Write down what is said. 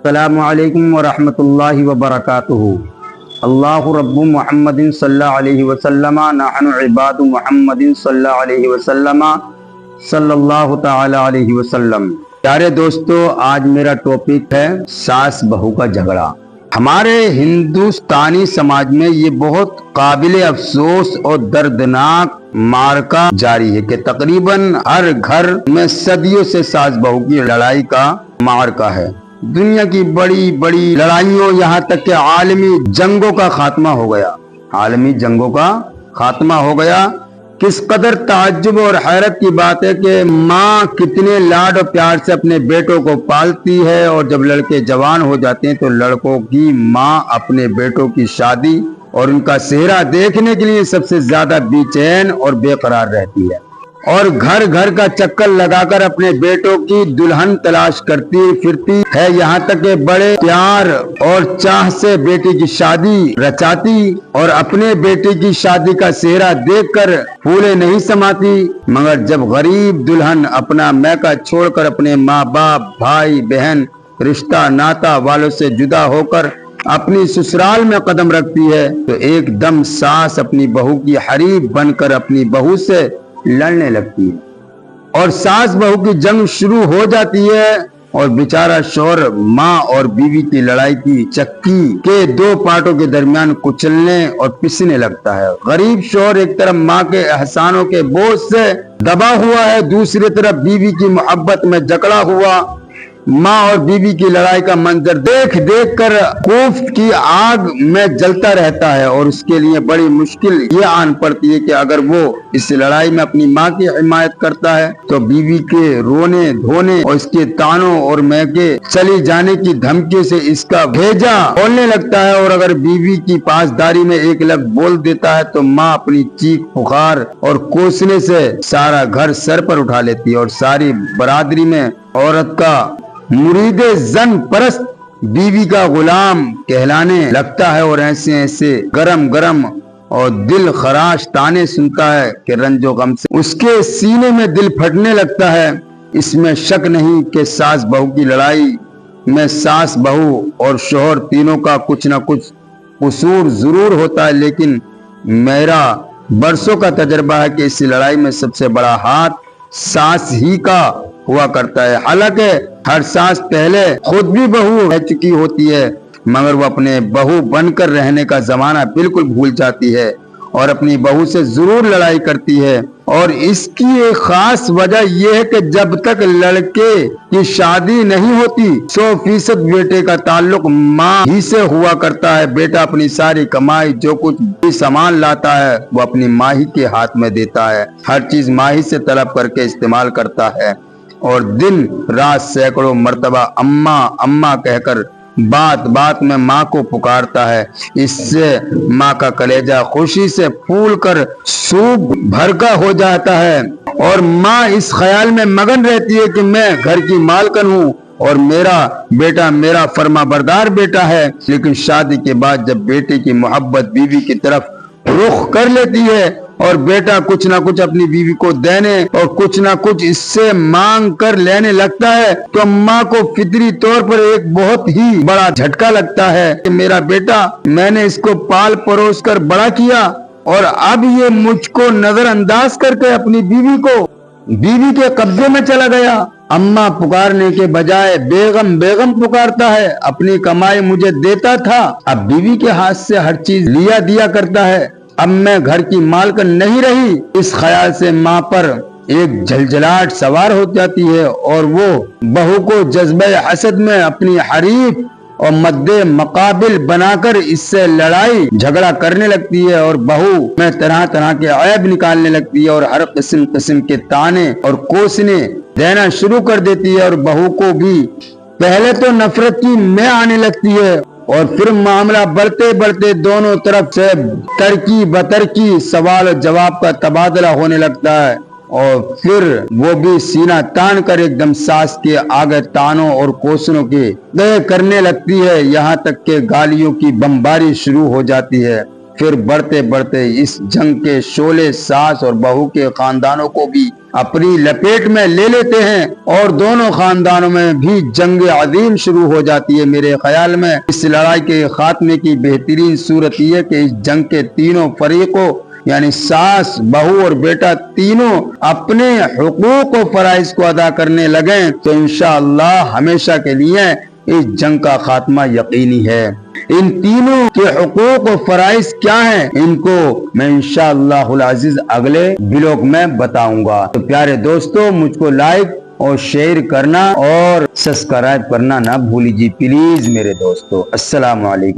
السلام علیکم ورحمۃ اللہ وبرکاتہ۔ اللہ رب محمد صلی اللہ علیہ وسلم، نحن عباد محمد صلی اللہ علیہ وسلم، صلی اللہ تعالی علیہ وسلم۔ پیارے دوستو، آج میرا ٹاپک ہے ساس بہو کا جھگڑا۔ ہمارے ہندوستانی سماج میں یہ بہت قابل افسوس اور دردناک معرکہ جاری ہے کہ تقریباً ہر گھر میں صدیوں سے ساس بہو کی لڑائی کا معرکہ ہے۔ دنیا کی بڑی بڑی لڑائیوں، یہاں تک کہ عالمی جنگوں کا خاتمہ ہو گیا۔ کس قدر تعجب اور حیرت کی بات ہے کہ ماں کتنے لاڈ اور پیار سے اپنے بیٹوں کو پالتی ہے، اور جب لڑکے جوان ہو جاتے ہیں تو لڑکوں کی ماں اپنے بیٹوں کی شادی اور ان کا چہرہ دیکھنے کے لیے سب سے زیادہ بے چین اور بے قرار رہتی ہے، اور گھر گھر کا چکر لگا کر اپنے بیٹوں کی دلہن تلاش کرتی پھرتی ہے، یہاں تک کہ بڑے پیار اور چاہ سے بیٹی کی شادی رچاتی اور اپنے بیٹے کی شادی کا چہرہ دیکھ کر پھولے نہیں سماتی۔ مگر جب غریب دلہن اپنا میکہ چھوڑ کر اپنے ماں باپ، بھائی بہن، رشتہ ناتا والوں سے جدا ہو کر اپنی سسرال میں قدم رکھتی ہے تو ایک دم ساس اپنی بہو کی حریف بن کر اپنی بہو سے لڑنے لگتی ہے، اور ساس بہو کی جنگ شروع ہو جاتی ہے، اور بیچارہ شوہر ماں اور بیوی کی لڑائی کی چکی کے دو پارٹوں کے درمیان کچلنے اور پسنے لگتا ہے۔ غریب شوہر ایک طرف ماں کے احسانوں کے بوجھ سے دبا ہوا ہے، دوسری طرف بیوی کی محبت میں جکڑا ہوا۔ ماں اور بیوی کی لڑائی کا منظر دیکھ دیکھ کر کوفت کی آگ میں جلتا رہتا ہے، اور اس کے لیے بڑی مشکل یہ آن پڑتی ہے کہ اگر وہ اس لڑائی میں اپنی ماں کی حمایت کرتا ہے تو بیوی کے رونے دھونے اور اس کے تانوں اور میکے چلی جانے کی دھمکی سے اس کا بھیجا کھولنے لگتا ہے، اور اگر بیوی کی پاسداری میں ایک لفظ بول دیتا ہے تو ماں اپنی چیخ پکار اور کوسنے سے سارا گھر سر پر اٹھا لیتی ہے، اور ساری برادری میں عورت کا مرید زن پرست بیوی کا غلام کہلانے لگتا ہے، اور ایسے گرم گرم اور دل خراش تانے سنتا ہے کہ رنج و غم سے اس کے سینے میں دل پھٹنے لگتا ہے۔ اس میں شک نہیں کہ ساس بہو کی لڑائی میں ساس بہو اور شوہر تینوں کا کچھ نہ کچھ قصور ضرور ہوتا ہے، لیکن میرا برسوں کا تجربہ ہے کہ اس لڑائی میں سب سے بڑا ہاتھ ساس ہی کا ہوا کرتا ہے۔ حالانکہ ہر ساس پہلے خود بھی بہو رہ چکی ہوتی ہے، مگر وہ اپنے بہو بن کر رہنے کا زمانہ بالکل بھول جاتی ہے اور اپنی بہو سے ضرور لڑائی کرتی ہے، اور اس کی ایک خاص وجہ یہ ہے کہ جب تک لڑکے کی شادی نہیں ہوتی 100% بیٹے کا تعلق ماں ہی سے ہوا کرتا ہے۔ بیٹا اپنی ساری کمائی، جو کچھ بھی سامان لاتا ہے وہ اپنی ماں ہی کے ہاتھ میں دیتا ہے، ہر چیز ماں ہی سے طلب کر کے استعمال کرتا ہے، اور دن رات سینکڑوں مرتبہ اماں اماں کہہ کر بات بات میں ماں کو پکارتا ہے۔ اس سے ماں کا کلیجہ خوشی سے پھول کر سوکھ بھر کا ہو جاتا ہے، اور ماں اس خیال میں مگن رہتی ہے کہ میں گھر کی مالکن ہوں اور میرا بیٹا میرا فرما بردار بیٹا ہے۔ لیکن شادی کے بعد جب بیٹے کی محبت بیوی کی طرف رخ کر لیتی ہے اور بیٹا کچھ نہ کچھ اپنی بیوی کو دینے اور کچھ نہ کچھ اس سے مانگ کر لینے لگتا ہے تو ماں کو فطری طور پر ایک بہت ہی بڑا جھٹکا لگتا ہے کہ میرا بیٹا، میں نے اس کو پال پروس کر بڑا کیا اور اب یہ مجھ کو نظر انداز کر کے اپنی بیوی کے قبضے میں چلا گیا۔ اماں پکارنے کے بجائے بیگم بیگم پکارتا ہے۔ اپنی کمائی مجھے دیتا تھا، اب بیوی کے ہاتھ سے ہر چیز لیا دیا کرتا ہے، اب میں گھر کی مالکن نہیں رہی۔ اس خیال سے ماں پر ایک جھلجھلاہٹ سوار ہو جاتی ہے، اور وہ بہو کو جذبہ حسد میں اپنی حریف اور مد مقابل بنا کر اس سے لڑائی جھگڑا کرنے لگتی ہے، اور بہو میں طرح طرح کے عیب نکالنے لگتی ہے، اور ہر قسم قسم کے تانے اور کوسنے دینا شروع کر دیتی ہے، اور بہو کو بھی پہلے تو نفرت کی میں آنے لگتی ہے، اور پھر معاملہ بڑھتے بڑھتے دونوں طرف سے ترکی بترکی سوال و جواب کا تبادلہ ہونے لگتا ہے، اور پھر وہ بھی سینہ تان کر ایک دم ساس کے آگے تانوں اور کوسنوں کے دے کرنے لگتی ہے، یہاں تک کہ گالیوں کی بمباری شروع ہو جاتی ہے۔ پھر بڑھتے بڑھتے اس جنگ کے شعلے ساس اور بہو کے خاندانوں کو بھی اپنی لپیٹ میں لے لیتے ہیں اور دونوں خاندانوں میں بھی جنگ عظیم شروع ہو جاتی ہے۔ میرے خیال میں اس لڑائی کے خاتمے کی بہترین صورت یہ ہے کہ اس جنگ کے تینوں فریقوں یعنی ساس، بہو اور بیٹا تینوں اپنے حقوق و فرائض کو ادا کرنے لگیں تو انشاءاللہ ہمیشہ کے لیے اس جنگ کا خاتمہ یقینی ہے۔ ان تینوں کے حقوق و فرائض کیا ہیں ان کو میں انشاءاللہ العزیز اگلے بلاگ میں بتاؤں گا۔ تو پیارے دوستو، مجھ کو لائک اور شیئر کرنا اور سبسکرائب کرنا نہ بھولیجیے پلیز میرے دوستو۔ السلام علیکم۔